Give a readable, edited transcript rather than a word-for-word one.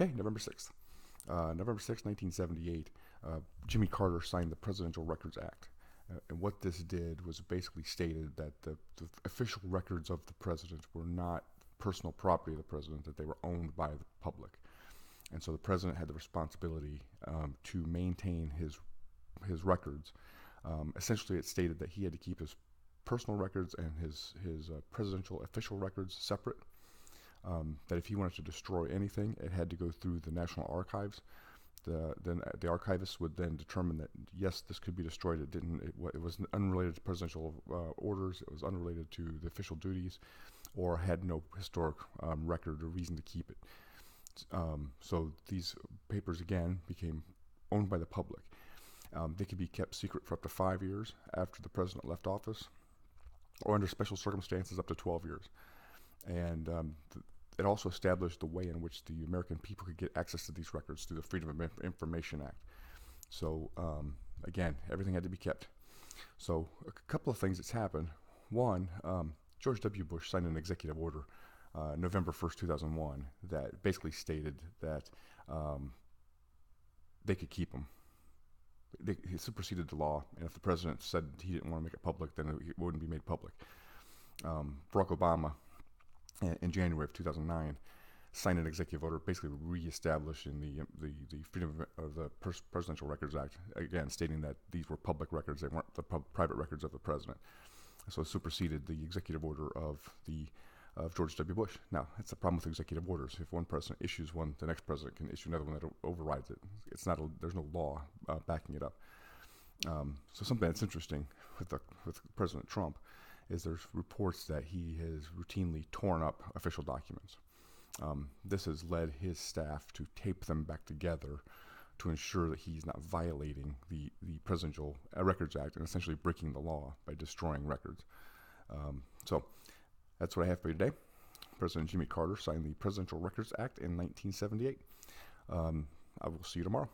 Okay, November 6th, 1978, Jimmy Carter signed the Presidential Records Act. And what this did was basically stated that the official records of the president were not personal property of the president, that they were owned by the public. And so the president had the responsibility to maintain his records. Essentially, it stated that he had to keep his personal records and his presidential official records separate. That if he wanted to destroy anything, it had to go through the National Archives. Then the archivist would then determine that yes, this could be destroyed. It was unrelated to presidential orders. It was unrelated to the official duties, or had no historic record or reason to keep it. So these papers again became owned by the public. They could be kept secret for up to 5 years after the president left office, or under special circumstances up to 12 years. And it also established the way in which the American people could get access to these records through the Freedom of Information Act. So again, everything had to be kept. So a couple of things that's happened. One, George W. Bush signed an executive order November 1st, 2001, that basically stated that they could keep them. He superseded the law, and if the president said he didn't want to make it public, then it wouldn't be made public. Barack Obama, in January of 2009, signed an executive order basically reestablishing the Freedom of the Presidential Records Act, again stating that these were public records, they weren't the private records of the president. So it superseded the executive order of George W. Bush. Now, that's the problem with executive orders. If one president issues one, the next president can issue another one that overrides it. There's no law backing it up. So something that's interesting with President Trump is there's reports that he has routinely torn up official documents. This has led his staff to tape them back together to ensure that he's not violating the Presidential Records Act and essentially breaking the law by destroying records. So that's what I have for you today. President Jimmy Carter signed the Presidential Records Act in 1978. I will see you tomorrow.